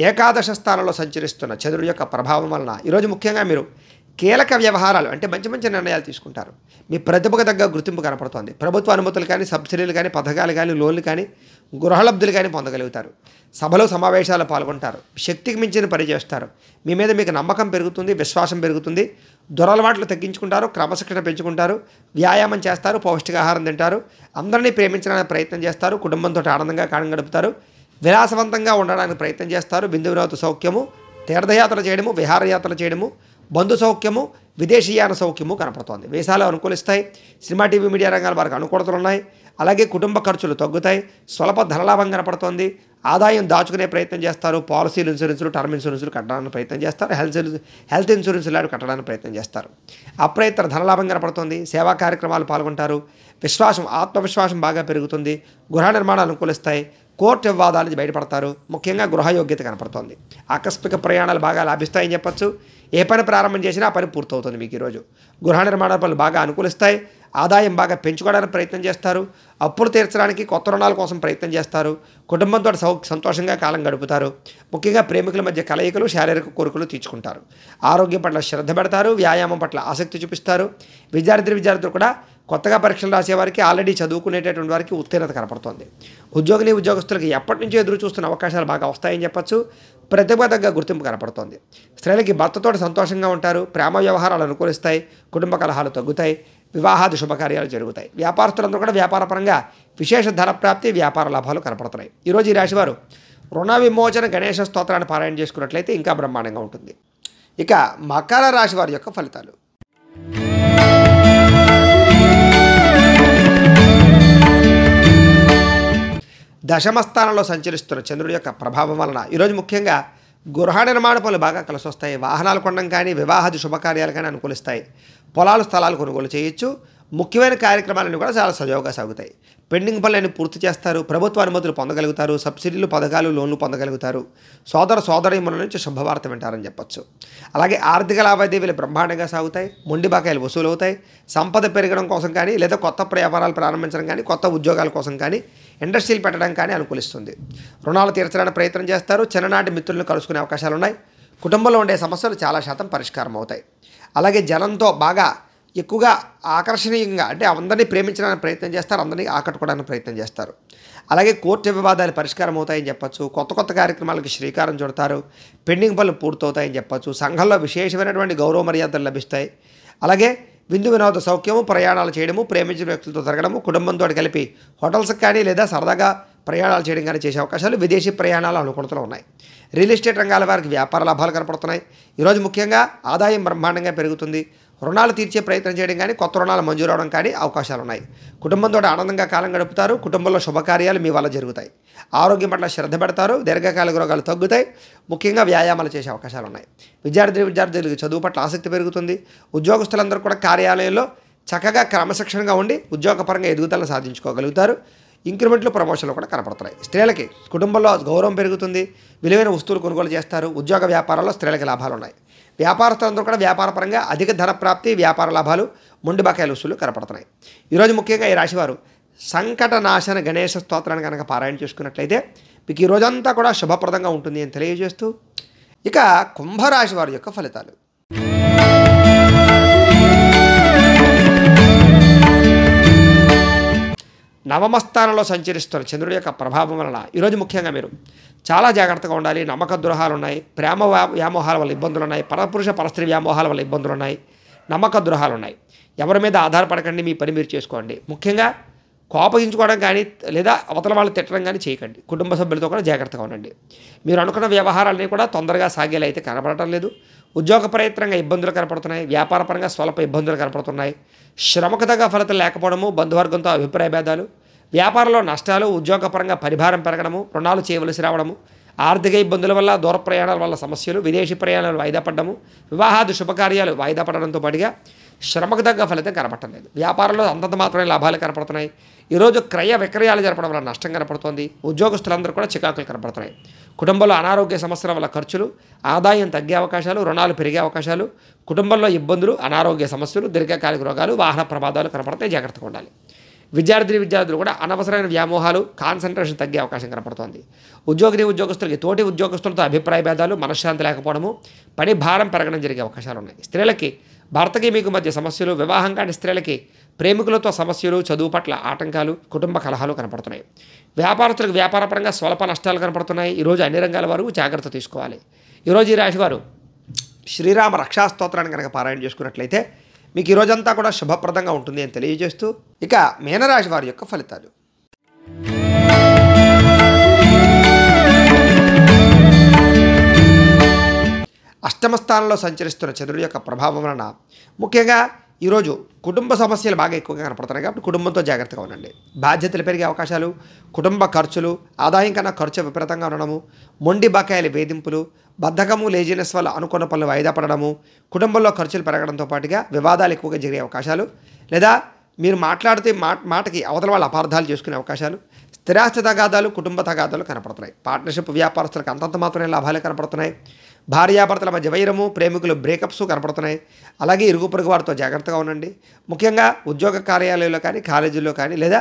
ఏకాదశ స్థానంలో సంచరిస్తున్న చంద్రుడి యొక్క ప్రభావం వలన ఈరోజు ముఖ్యంగా మీరు కీలక వ్యవహారాలు అంటే మంచి నిర్ణయాలు తీసుకుంటారు. మీ ప్రతిభకు తగ్గ గుర్తింపు కనపడుతోంది. ప్రభుత్వ అనుమతులు కానీ, సబ్సిడీలు కానీ, పథకాలు కానీ, లోన్లు కానీ, గృహలబ్ధులు కానీ పొందగలుగుతారు. సభలో సమావేశాలు పాల్గొంటారు. శక్తికి మించిన పని చేస్తారు. మీ మీద మీకు నమ్మకం పెరుగుతుంది, విశ్వాసం పెరుగుతుంది. దురలవాట్లు తగ్గించుకుంటారు, క్రమశిక్షణ పెంచుకుంటారు, వ్యాయామం చేస్తారు, పౌష్టికాహారం తింటారు, అందరినీ ప్రేమించడానికి ప్రయత్నం చేస్తారు, కుటుంబంతో ఆనందంగా కాలం గడుపుతారు, విలాసవంతంగా ఉండడానికి ప్రయత్నం చేస్తారు. బిందు వినోద సౌఖ్యము, తీర్థయాత్రలు చేయడము, విహారయాత్రలు చేయడము, బంధు సౌఖ్యము, విదేశీయాన సౌఖ్యము కనపడుతోంది. వేసాలు అనుకూలిస్తాయి. సినిమా, టీవీ, మీడియా రంగాల వారికి అనుకూలతలు ఉన్నాయి. అలాగే కుటుంబ ఖర్చులు తగ్గుతాయి. స్వల్ప ధనలాభం కనపడుతోంది. ఆదాయం దాచుకునే ప్రయత్నం చేస్తారు. పాలసీలు, ఇన్సూరెన్సులు, టర్మ్ ఇన్సూరెన్సులు కట్టడానికి ప్రయత్నం చేస్తారు. హెల్త్ ఇన్సూరెన్స్ లాంటి కట్టడానికి ప్రయత్నం చేస్తారు. అప్రయత్న ధనలాభం కనపడుతుంది. సేవా కార్యక్రమాలు పాల్గొంటారు. ఆత్మవిశ్వాసం బాగా పెరుగుతుంది. గృహ నిర్మాణాలు అనుకూలిస్తాయి. కోర్టు వివాదాల నుంచి బయటపడతారు. ముఖ్యంగా గృహయోగ్యత కనపడుతోంది. ఆకస్మిక ప్రయాణాలు బాగా లాభిస్తాయని చెప్పచ్చు. ఏ పని ప్రారంభం చేసినా ఆ పని పూర్తవుతుంది. మీకు ఈరోజు గృహ నిర్మాణ పనులు బాగా అనుకూలిస్తాయి. ఆదాయం బాగా పెంచుకోవడానికి ప్రయత్నం చేస్తారు. అప్పులు తీర్చడానికి కొత్త రుణాల కోసం ప్రయత్నం చేస్తారు. కుటుంబంతో సంతోషంగా కాలం గడుపుతారు. ముఖ్యంగా ప్రేమికుల మధ్య కలయికలు, శారీరక కోరికలు తీర్చుకుంటారు. ఆరోగ్యం పట్ల శ్రద్ధ పెడతారు. వ్యాయామం పట్ల ఆసక్తి చూపిస్తారు. విద్యార్థులు కూడా కొత్తగా పరీక్షలు రాసేవారికి, ఆల్రెడీ చదువుకునేటటువంటి వారికి ఉత్తీర్ణత కనపడుతోంది. ఉద్యోగస్తులకు ఎప్పటి నుంచో ఎదురు చూస్తున్న అవకాశాలు బాగా వస్తాయని చెప్పచ్చు. ప్రతిభ తగ్గ గుర్తింపు కనపడుతోంది. స్త్రీలకి భర్తతో సంతోషంగా ఉంటారు. ప్రేమ వ్యవహారాలు అనుకూలిస్తాయి. కుటుంబ కలహాలు తగ్గుతాయి. వివాహాది శుభకార్యాలు జరుగుతాయి. వ్యాపారస్తులందరూ కూడా వ్యాపారపరంగా విశేష ధన ప్రాప్తి, వ్యాపార లాభాలు కనపడుతున్నాయి. ఈరోజు ఈ రాశివారు రుణ విమోచన గణేశ స్తోత్రాన్ని పారాయణ చేసుకున్నట్లయితే ఇంకా బ్రహ్మాండంగా ఉంటుంది. ఇక మకర రాశి వారి యొక్క ఫలితాలు. దశమ స్థానంలో సంచరిస్తున్న చంద్రుడి యొక్క ప్రభావం వలన ఈరోజు ముఖ్యంగా గృహ నిర్మాణ పనులు బాగా కలిసి వస్తాయి. వాహనాలు కొనడం కానీ, వివాహాది శుభకార్యాలు కానీ అనుకూలిస్తాయి. పొలాలు స్థలాలు కొనుగోలు చేయొచ్చు. ముఖ్యమైన కార్యక్రమాలన్నీ కూడా చాలా సజావుగా సాగుతాయి. పెండింగ్ పనులన్నీ పూర్తి చేస్తారు. ప్రభుత్వ అనుమతులు పొందగలుగుతారు. సబ్సిడీలు, పథకాలు, లోన్లు పొందగలుగుతారు. సోదరీమణుల నుంచి శుభవార్త వింటారని చెప్పొచ్చు. అలాగే ఆర్థిక లావాదేవీలు బ్రహ్మాండంగా సాగుతాయి. మొండి బకాయిలు వసూలు అవుతాయి. సంపద పెరగడం కోసం కానీ, లేదా కొత్త వ్యాపారాలు ప్రారంభించడం కానీ, కొత్త ఉద్యోగాల కోసం కానీ, ఇండస్ట్రీలు పెట్టడం కానీ అనుకూలిస్తుంది. రుణాలు తీర్చడానికి ప్రయత్నం చేస్తారు. చిన్ననాటి మిత్రులను కలుసుకునే అవకాశాలు ఉన్నాయి. కుటుంబంలో ఉండే సమస్యలు చాలా శాతం పరిష్కారం అవుతాయి. అలాగే జనంతో బాగా ఎక్కువగా ఆకర్షణీయంగా, అంటే అందరినీ ప్రేమించడానికి ప్రయత్నం చేస్తారు. అందరినీ ఆకట్టుకోవడానికి ప్రయత్నం చేస్తారు. అలాగే కోర్టు వివాదాలు పరిష్కారం అవుతాయని చెప్పచ్చు. కొత్త కార్యక్రమాలకు శ్రీకారం చుడతారు. పెండింగ్ పనులు పూర్తవుతాయని చెప్పచ్చు. సంఘంలో విశేషమైనటువంటి గౌరవ మర్యాదలు లభిస్తాయి. అలాగే విందు వినోద సౌఖ్యము, ప్రయాణాలు చేయడము, ప్రేమించిన వ్యక్తులతో తిరగడము, కుటుంబంతో కలిపి హోటల్స్కి కానీ, లేదా సరదాగా ప్రయాణాలు చేయడం కానీ చేసే అవకాశాలు, విదేశీ ప్రయాణాలు అనుకూలతలు ఉన్నాయి. రియల్ ఎస్టేట్ రంగాల వారికి వ్యాపార లాభాలు కనపడుతున్నాయి. ఈరోజు ముఖ్యంగా ఆదాయం బ్రహ్మాండంగా పెరుగుతుంది. రుణాలు తీర్చే ప్రయత్నం చేయడం కానీ, కొత్త రుణాలు మంజూరు అవడం కానీ అవకాశాలు ఉన్నాయి. కుటుంబంతో ఆనందంగా కాలం గడుపుతారు. కుటుంబంలో శుభకార్యాలు మీ వల్ల జరుగుతాయి. ఆరోగ్యం పట్ల శ్రద్ధ పెడతారు. దీర్ఘకాలిక రోగాలు తగ్గుతాయి. ముఖ్యంగా వ్యాయామాలు చేసే అవకాశాలు ఉన్నాయి. విద్యార్థులకు చదువు పట్ల ఆసక్తి పెరుగుతుంది. ఉద్యోగస్తులందరూ కూడా కార్యాలయంలో చక్కగా క్రమశిక్షణగా ఉండి ఉద్యోగపరంగా ఎదుగుదలను సాధించుకోగలుగుతారు. ఇంక్రిమెంట్లు, ప్రమోషన్లు కూడా కనపడుతున్నాయి. స్త్రీలకి కుటుంబంలో గౌరవం పెరుగుతుంది. విలువైన వస్తువులు కొనుగోలు చేస్తారు. ఉద్యోగ వ్యాపారాల్లో స్త్రీలకి లాభాలు ఉన్నాయి. వ్యాపారస్తులందరూ కూడా వ్యాపారపరంగా అధిక ధన ప్రాప్తి, వ్యాపార లాభాలు, మొండి బకాయిల వసూలు కనపడుతున్నాయి. ఈరోజు ముఖ్యంగా ఈ రాశివారు సంకటనాశన గణేశ స్తోత్రాన్ని కనుక పారాయణ చేసుకున్నట్లయితే మీకు ఈ రోజంతా కూడా శుభప్రదంగా ఉంటుంది అని తెలియజేస్తూ, ఇక కుంభరాశి వారి యొక్క ఫలితాలు. నవమ స్థానంలో సంచరిస్తున్న చంద్రుడి యొక్క ప్రభావం వలన ఈరోజు ముఖ్యంగా మీరు చాలా జాగ్రత్తగా ఉండాలి. నమ్మక ద్రోహాలు ఉన్నాయి. ప్రేమ వ్యామోహాల వల్ల ఇబ్బందులు ఉన్నాయి. పరపురుష పరస్త్రీ వ్యామోహాల వల్ల ఇబ్బందులు ఉన్నాయి. నమ్మక ద్రోహాలు ఉన్నాయి. ఎవరి మీద ఆధారపడకండి. మీ పని మీరు చేసుకోండి. ముఖ్యంగా కోపగించుకోవడం కానీ, లేదా అవతల వాళ్ళు తిట్టడం కానీ చేయకండి. కుటుంబ సభ్యులతో కూడా జాగ్రత్తగా ఉండండి. మీరు అనుకున్న వ్యవహారాలన్నీ కూడా తొందరగా సాగేలా అయితే కనపడటం లేదు. ఉద్యోగ ప్రయత్నంగా ఇబ్బందులు కనపడుతున్నాయి. వ్యాపారపరంగా స్వల్ప ఇబ్బందులు కనపడుతున్నాయి. శ్రమకు తగ్గ ఫలితం లేకపోవడము, బంధువర్గంతో అభిప్రాయ భేదాలు, వ్యాపారంలో నష్టాలు, ఉద్యోగపరంగా పరిభారం పెరగడము, రుణాలు చేయవలసి రావడము, ఆర్థిక ఇబ్బందుల వల్ల, దూర ప్రయాణాల వల్ల సమస్యలు, విదేశీ ప్రయాణాలు వాయిదా పడ్డము, వివాహాది శుభకార్యాలు వాయిదా పడడంతో పాటుగా శ్రమకు తగ్గ ఫలితం కనపడటం లేదు. వ్యాపారంలో అంతంత మాత్రమే లాభాలు కనపడుతున్నాయి. ఈరోజు క్రయ విక్రయాలు జరపడం వల్ల నష్టం కనపడుతోంది. ఉద్యోగస్తులందరూ కూడా చికాకులు కనపడుతున్నాయి. కుటుంబంలో అనారోగ్య సమస్యల వల్ల ఖర్చులు, ఆదాయం తగ్గే అవకాశాలు, రుణాలు పెరిగే అవకాశాలు, కుటుంబంలో ఇబ్బందులు, అనారోగ్య సమస్యలు, దీర్ఘకాలిక రోగాలు, వాహన ప్రమాదాలు కనపడతాయి. జాగ్రత్తగా ఉండాలి. విద్యార్థులు కూడా అనవసరమైన వ్యామోహాలు, కాన్సన్ట్రేషన్ తగ్గే అవకాశం కనపడుతోంది. ఉద్యోగస్తులకి తోటి ఉద్యోగస్తులతో అభిప్రాయ భేదాలు, మనశ్శాంతి లేకపోవడము, పని భారం పెరగడం జరిగే అవకాశాలు ఉన్నాయి. స్త్రీలకి భర్తకి మీకు మధ్య సమస్యలు, వివాహం కాని స్త్రీలకి ప్రేమికులతో సమస్యలు, చదువు పట్ల ఆటంకాలు, కుటుంబ కలహాలు కనపడుతున్నాయి. వ్యాపారస్తులకు వ్యాపారపరంగా స్వల్ప నష్టాలు కనపడుతున్నాయి. ఈరోజు అన్ని రంగాల వారు జాగ్రత్త తీసుకోవాలి. ఈరోజు ఈ రాశివారు శ్రీరామ రక్షాస్తోత్రాన్ని కనుక పారాయణ చేసుకున్నట్లయితే మీకు ఈ రోజంతా కూడా శుభప్రదంగా ఉంటుంది అని తెలియజేస్తూ, ఇక మీనరాశి వారి యొక్క ఫలితాలు. అష్టమ స్థానంలో సంచరిస్తున్న చంద్రుడి యొక్క ప్రభావం వలన ముఖ్యంగా ఈరోజు కుటుంబ సమస్యలు బాగా ఎక్కువగా కనపడుతున్నాయి. కాబట్టి కుటుంబంతో జాగ్రత్తగా ఉండండి. బాధ్యతలు పెరిగే అవకాశాలు, కుటుంబ ఖర్చులు, ఆదాయం కన్నా ఖర్చు విపరీతంగా ఉండడము, మొండి బకాయిల వేధింపులు, బద్ధకము, లేజినెస్ వల్ల అనుకున్న పనులు వాయిదా పడడము, కుటుంబంలో ఖర్చులు పెరగడంతో పాటుగా వివాదాలు ఎక్కువగా జరిగే అవకాశాలు, లేదా మీరు మాట్లాడితే మాటకి అవతల వాళ్ళు అపార్థాలు చేసుకునే అవకాశాలు, స్థిరాస్తి తగాదాలు, కుటుంబ తగాదాలు కనపడుతున్నాయి. పార్ట్నర్షిప్ వ్యాపారస్తులకు అంతంత మాత్రమే లాభాలే కనపడుతున్నాయి. భార్యాభర్తల మధ్య వైరము, ప్రేమికులు బ్రేకప్స్ కనపడుతున్నాయి. అలాగే ఇరుగు పొరుగు వారితో జాగ్రత్తగా ఉండండి. ముఖ్యంగా ఉద్యోగ కార్యాలయాల్లో కానీ, కాలేజీల్లో కానీ, లేదా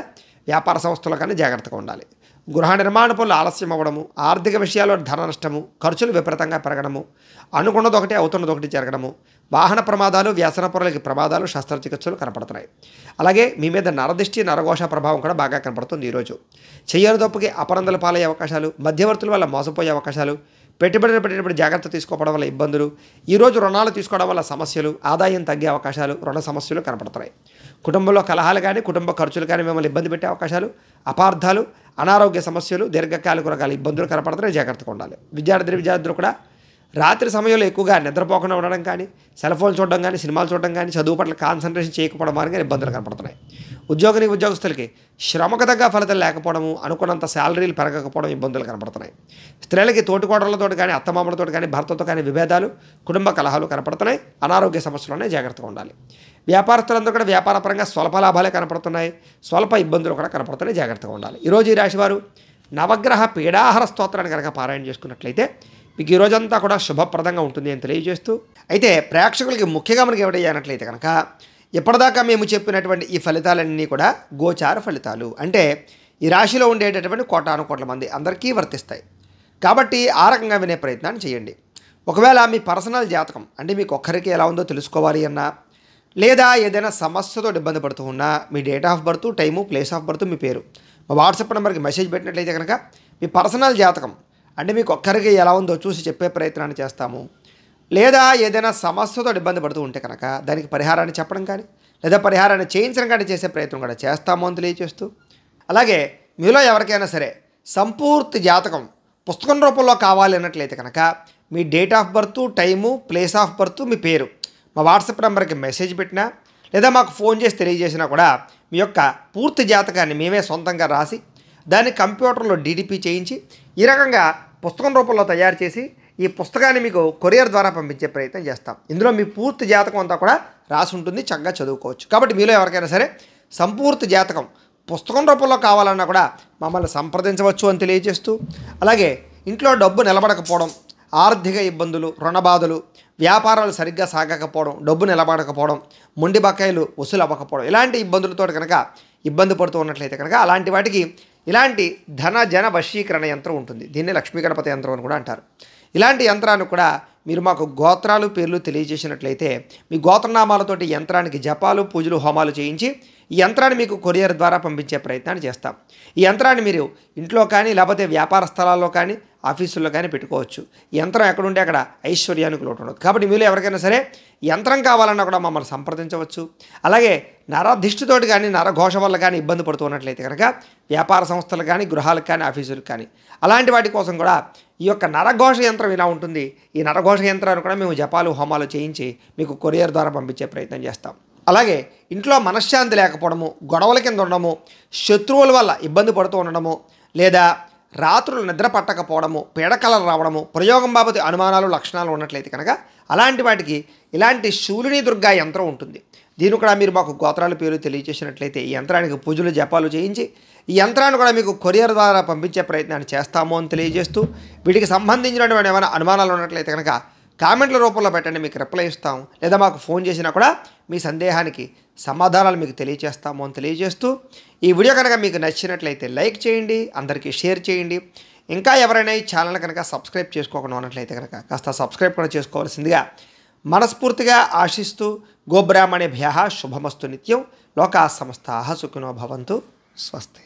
వ్యాపార సంస్థల్లో కానీ జాగ్రత్తగా ఉండాలి. గృహ నిర్మాణ పనులు ఆలస్యం అవ్వడము, ఆర్థిక విషయాల్లో ధన నష్టము, ఖర్చులు విపరీతంగా పెరగడము, అనుకున్నది ఒకటి అవుతున్నది ఒకటి జరగడము, వాహన ప్రమాదాలు, వ్యసన పొరలకి ప్రమాదాలు, శస్త్రచికిత్సలు కనపడుతున్నాయి. అలాగే మీ మీద నరదిష్టి, నరఘోష ప్రభావం కూడా బాగా కనపడుతుంది. ఈరోజు చెయ్యని తప్పుకి అపరందలు పాలయ్యే అవకాశాలు, మధ్యవర్తుల వల్ల మోసపోయే అవకాశాలు, పెట్టుబడులు పెట్టేటప్పుడు జాగ్రత్త తీసుకోవడం వల్ల ఇబ్బందులు, ఈరోజు రుణాలు తీసుకోవడం వల్ల సమస్యలు, ఆదాయం తగ్గే అవకాశాలు, రుణ సమస్యలు కనపడుతున్నాయి. కుటుంబంలో కలహాలు కానీ, కుటుంబ ఖర్చులు కానీ మిమ్మల్ని ఇబ్బంది పెట్టే అవకాశాలు, అపార్థాలు, అనారోగ్య సమస్యలు, దీర్ఘకాలిక రోగాల ఇబ్బందులు కనపడుతున్నాయి. జాగ్రత్తగా ఉండాలి. విద్యార్థులు కూడా రాత్రి సమయంలో ఎక్కువగా నిద్రపోకుండా ఉండడం కానీ, సెల్ ఫోన్ చూడడం కానీ, సినిమాలు చూడడం కానీ, చదువు పట్ల కాన్సన్ట్రేషన్ చేయకపోవడం కానీ ఇబ్బందులు కనపడుతున్నాయి. ఉద్యోగస్తులకి శ్రమకు తగ్గ ఫలితం లేకపోవడము, అనుకున్నంత శాలరీలు పెరగకపోవడం ఇబ్బందులు కనపడుతున్నాయి. స్త్రీలకి తోటికోడళ్లతో కానీ, అత్తమామలతో కానీ, భర్తతో కానీ విభేదాలు, కుటుంబ కలహాలు కనపడుతున్నాయి. అనారోగ్య సమస్యలునే జాగ్రత్తగా ఉండాలి. వ్యాపారస్తులందరూ కూడా వ్యాపారపరంగా స్వల్ప లాభాలే కనపడుతున్నాయి. స్వల్ప ఇబ్బందులు కూడా కనపడుతున్నాయి. జాగ్రత్తగా ఉండాలి. ఈరోజు ఈ రాశివారు నవగ్రహ పీడాహార స్తోత్రాన్ని కనుక పారాయణ చేసుకున్నట్లయితే మీకు ఈ రోజంతా కూడా శుభప్రదంగా ఉంటుంది అని తెలియజేస్తూ, అయితే ప్రేక్షకులకి ముఖ్యంగా మనకి ఏమిటయ్యానట్లయితే కనుక ఇప్పటిదాకా మేము చెప్పినటువంటి ఈ ఫలితాలన్నీ కూడా గోచార ఫలితాలు, అంటే ఈ రాశిలో ఉండేటటువంటి కోటాను కోట్ల మంది అందరికీ వర్తిస్తాయి. కాబట్టి ఆ రకంగా వినే ప్రయత్నాన్ని చేయండి. ఒకవేళ మీ పర్సనల్ జాతకం అంటే మీకు ఒక్కరికి ఎలా ఉందో తెలుసుకోవాలి అన్నా, లేదా ఏదైనా సమస్యతో ఇబ్బంది పడుతూ ఉన్నా, మీ date of birth, time, place of birth, మీ పేరు మా వాట్సాప్ నెంబర్కి మెసేజ్ పెట్టినట్లయితే కనుక మీ పర్సనల్ జాతకం అంటే మీకు ఒక్కరికి ఎలా ఉందో చూసి చెప్పే ప్రయత్నాన్ని చేస్తాము. లేదా ఏదైనా సమస్యతో ఇబ్బంది పడుతూ ఉంటే కనుక దానికి పరిహారాన్ని చెప్పడం కానీ, లేదా పరిహారాన్ని చేయించడం కానీ చేసే ప్రయత్నం కూడా చేస్తాము అని తెలియజేస్తూ, అలాగే మీలో ఎవరికైనా సరే సంపూర్తి జాతకం పుస్తకం రూపంలో కావాలి అన్నట్లయితే కనుక మీ date of birth, time, place of birth, మీ పేరు మా వాట్సాప్ నెంబర్కి మెసేజ్ పెట్టినా, లేదా మాకు ఫోన్ చేసి తెలియజేసినా కూడా మీ యొక్క పూర్తి జాతకాన్ని మేమే సొంతంగా రాసి దాన్ని కంప్యూటర్లో డీటీపీ చేయించి ఈ రకంగా పుస్తకం రూపంలో తయారు చేసి ఈ పుస్తకాన్ని మీకు కొరియర్ ద్వారా పంపించే ప్రయత్నం చేస్తాం. ఇందులో మీ పూర్తి జాతకం అంతా కూడా రాసి ఉంటుంది, చక్కగా చదువుకోవచ్చు. కాబట్టి మీలో ఎవరికైనా సరే సంపూర్తి జాతకం పుస్తకం రూపంలో కావాలన్నా కూడా మమ్మల్ని సంప్రదించవచ్చు అని తెలియజేస్తూ, అలాగే ఇంట్లో డబ్బు నిలబడకపోవడం, ఆర్థిక ఇబ్బందులు, రుణబాధలు, వ్యాపారాలు సరిగ్గా సాగకపోవడం, డబ్బు నిలబడకపోవడం, మొండి బకాయిలు వసూలు అవ్వకపోవడం, ఇలాంటి ఇబ్బందులతో కనుక ఇబ్బంది పడుతూ ఉన్నట్లయితే కనుక అలాంటి వాటికి ఇలాంటి ధన జన వశీకరణ యంత్రం ఉంటుంది. దీన్ని లక్ష్మీ గణపతి యంత్రం అని కూడా అంటారు. ఇలాంటి యంత్రాన్ని కూడా మీరు మాకు గోత్రాలు, పేర్లు తెలియజేసినట్లయితే మీ గోత్రనామాలతోటి యంత్రానికి జపాలు, పూజలు, హోమాలు చేయించి ఈ యంత్రాన్ని మీకు కొరియర్ ద్వారా పంపించే ప్రయత్నాన్ని చేస్తాం. ఈ యంత్రాన్ని మీరు ఇంట్లో కానీ, లేకపోతే వ్యాపార స్థలాల్లో కానీ, ఆఫీసుల్లో కానీ పెట్టుకోవచ్చు. ఈ యంత్రం ఎక్కడుంటే అక్కడ ఐశ్వర్యానికి లోటు ఉండదు. కాబట్టి మీలో ఎవరికైనా సరే యంత్రం కావాలన్నా కూడా మమ్మల్ని సంప్రదించవచ్చు. అలాగే నరదిష్టితోటి కానీ, నరఘోష వల్ల కానీ ఇబ్బంది పడుతున్నట్లయితే కనుక వ్యాపార సంస్థలు కానీ, గృహాలకు కానీ, ఆఫీసులకు కానీ అలాంటి వాటి కోసం కూడా ఈ యొక్క నరఘోష యంత్రం ఇలా ఉంటుంది. ఈ నరఘోష యంత్రాన్ని కూడా మేము జపాలు, హోమాలు చేయించి మీకు కొరియర్ ద్వారా పంపించే ప్రయత్నం చేస్తాం. అలాగే ఇంట్లో మనశ్శాంతి లేకపోవడము, గొడవల కింద ఉండడము, శత్రువుల వల్ల ఇబ్బంది పడుతూ ఉండడము, లేదా రాత్రులు నిద్ర పట్టకపోవడము, పీడకలలు రావడము, ప్రయోగం బాబతి అనుమానాలు, లక్షణాలు ఉన్నట్లయితే కనుక అలాంటి వాటికి ఇలాంటి శూలిని దుర్గా యంత్రం ఉంటుంది. దీన్ని కూడా మీరు మాకు గోత్రాల పేరు తెలియజేసినట్లయితే ఈ యంత్రానికి పూజలు, జపాలు చేయించి ఈ యంత్రాన్ని కూడా మీకు కొరియర్ ద్వారా పంపించే ప్రయత్నాన్ని చేస్తాము అని తెలియజేస్తూ, వీటికి సంబంధించినటువంటి ఏమైనా అనుమానాలు ఉన్నట్లయితే కనుక కామెంట్ల రూపంలో పెట్టండి, మీకు రిప్లై ఇస్తాం. లేదా మాకు ఫోన్ చేసినా కూడా మీ సందేహానికి సమాధానాలు మీకు తెలియజేస్తాము అని తెలియజేస్తూ, ఈ వీడియో కనుక మీకు నచ్చినట్లయితే లైక్ చేయండి, అందరికీ షేర్ చేయండి. ఇంకా ఎవరైనా ఈ ఛానల్ కనుక సబ్స్క్రైబ్ చేసుకోకుండా ఉన్నట్లయితే కనుక కాస్త సబ్స్క్రైబ్ కూడా చేసుకోవాల్సిందిగా మనస్ఫూర్తిగా ఆశిస్తూ, గోబ్రాహ్మణేభ్యః శుభమస్తు నిత్యం. లోకా సమస్తాః సుఖినో భవంతు. స్వస్తి.